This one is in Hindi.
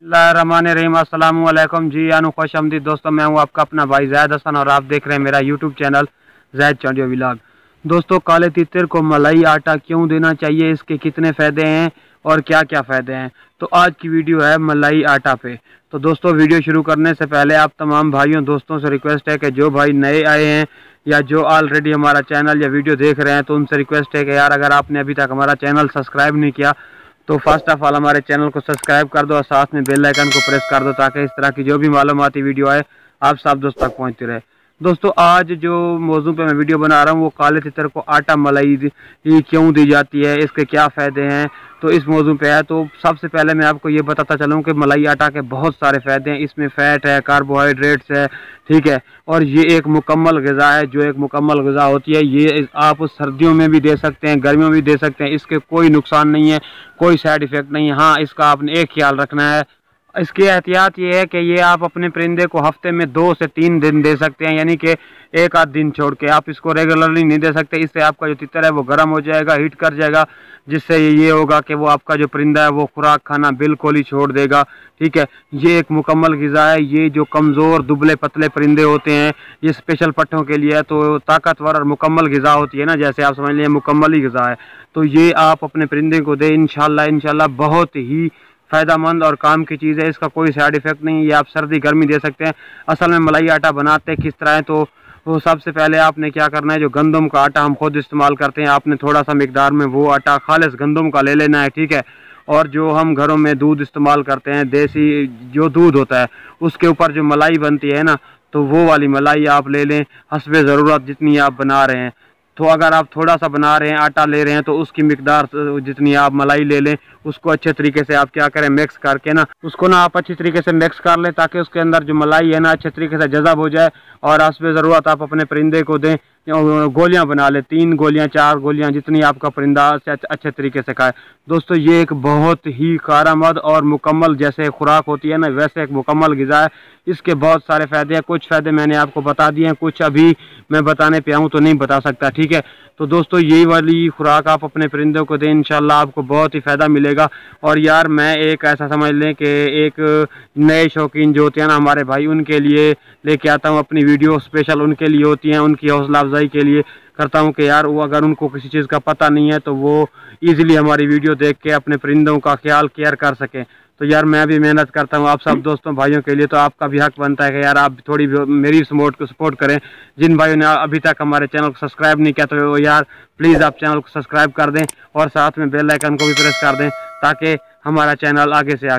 बिस्मिल्लाहिर्रहमानिर्रहीम। अस्सलाम वालेकुम जी यानु खुश आमदीद दोस्तों, मैं हूं आपका अपना भाई जैद हसन और आप देख रहे हैं मेरा यूट्यूब चैनल जैद चौंडियो व्लॉग। दोस्तों, काले तीतर को मलाई आटा क्यों देना चाहिए, इसके कितने फ़ायदे हैं और क्या क्या फ़ायदे हैं, तो आज की वीडियो है मलाई आटा पे। तो दोस्तों, वीडियो शुरू करने से पहले आप तमाम भाइयों दोस्तों से रिक्वेस्ट है कि जो भाई नए आए हैं या जो ऑलरेडी हमारा चैनल या वीडियो देख रहे हैं, तो उनसे रिक्वेस्ट है कि यार अगर आपने अभी तक हमारा चैनल सब्सक्राइब नहीं किया तो फर्स्ट ऑफ ऑल हमारे चैनल को सब्सक्राइब कर दो और साथ में बेल आइकन को प्रेस कर दो ताकि इस तरह की जो भी मालूमाती वीडियो आए आप सब दोस्तों तक पहुंचती रहे। दोस्तों, आज जो मौजू पे मैं वीडियो बना रहा हूँ वो काले तितर को आटा मलाई क्यों दी जाती है, इसके क्या फ़ायदे हैं, तो इस मौजू पे है। तो सबसे पहले मैं आपको ये बताता चलूँ कि मलाई आटा के बहुत सारे फ़ायदे हैं। इसमें फ़ैट है, कार्बोहाइड्रेट्स है, ठीक है, और ये एक मुकम्मल ग़िज़ा है। जो एक मुकम्मल ग़िज़ा होती है, ये आप सर्दियों में भी दे सकते हैं, गर्मियों में भी दे सकते हैं। इसके कोई नुकसान नहीं है, कोई साइड इफ़ेक्ट नहीं है। हाँ, इसका आपने एक ख्याल रखना है, इसकी एहतियात ये है कि ये आप अपने परिंदे को हफ्ते में 2 से 3 दिन दे सकते हैं, यानी कि एक आध दिन छोड़ के। आप इसको रेगुलरली नहीं दे सकते, इससे आपका जो तितर है वो गर्म हो जाएगा, हीट कर जाएगा, जिससे ये होगा कि वो आपका जो परिंदा है वो खुराक खाना बिल्कुल ही छोड़ देगा, ठीक है। ये एक मुकम्मल ग़िज़ा है। ये जो कमज़ोर दुबले पतले परिंदे होते हैं, ये स्पेशल पट्टों के लिए है, तो ताकतवर और मुकम्मल ग़िज़ा होती है ना, जैसे आप समझ लीजिए मुकम्मल ही ग़िज़ा है। तो ये आप अपने परिंदे को दें, इंशाल्लाह बहुत ही फ़ायदेमंद और काम की चीज़ है। इसका कोई साइड इफ़ेक्ट नहीं है। ये आप सर्दी गर्मी दे सकते हैं। असल में मलाई आटा बनाते किस तरह है, तो वो सबसे पहले आपने क्या करना है, जो गंदम का आटा हम खुद इस्तेमाल करते हैं, आपने थोड़ा सा मिकदार में वो आटा खालिस गंदम का ले लेना है, ठीक है। और जो हम घरों में दूध इस्तेमाल करते हैं, देसी जो दूध होता है, उसके ऊपर जो मलाई बनती है ना, तो वो वाली मलाई आप ले लें हस्बे ज़रूरत, जितनी आप बना रहे हैं। तो अगर आप थोड़ा सा बना रहे हैं, आटा ले रहे हैं, तो उसकी मिकदार जितनी आप मलाई ले लें, उसको अच्छे तरीके से आप क्या करें, मिक्स करके ना उसको ना आप अच्छी तरीके से मिक्स कर लें ताकि उसके अंदर जो मलाई है ना अच्छे तरीके से जज़ब हो जाए। और हस्बे ज़रूरत आप अपने परिंदे को दें, गोलियां बना लें, 3 गोलियां 4 गोलियां, जितनी आपका परिंदा अच्छे तरीके से खाए। दोस्तों, ये एक बहुत ही कारामद और मुकम्मल, जैसे खुराक होती है ना वैसे एक मुकम्मल ग़िज़ा है। इसके बहुत सारे फ़ायदे हैं। कुछ फ़ायदे मैंने आपको बता दिए हैं, कुछ अभी मैं बताने पे आऊँ तो नहीं बता सकता, ठीक है। तो दोस्तों, ये वाली खुराक आप अपने परिंदों को दें, इंशाल्लाह आपको बहुत ही फ़ायदा मिलेगा। और यार, मैं एक ऐसा समझ लें कि एक नए शौकीन जो होते हैं ना हमारे भाई, उनके लिए लेके आता हूँ अपनी वीडियो, स्पेशल उनके लिए होती हैं, उनकी हौसला अफजाई के लिए करता हूँ कि यार वो अगर उनको किसी चीज़ का पता नहीं है तो वो ईज़िली हमारी वीडियो देख के अपने परिंदों का केयर कर सकें। तो यार, मैं भी मेहनत करता हूँ आप सब दोस्तों भाइयों के लिए, तो आपका भी हक बनता है कि यार आप थोड़ी मेरी सपोर्ट करें। जिन भाइयों ने अभी तक हमारे चैनल को सब्सक्राइब नहीं किया तो यार प्लीज़ आप चैनल को सब्सक्राइब कर दें और साथ में बेल आइकन को भी प्रेस कर दें ताकि हमारा चैनल आगे से आगे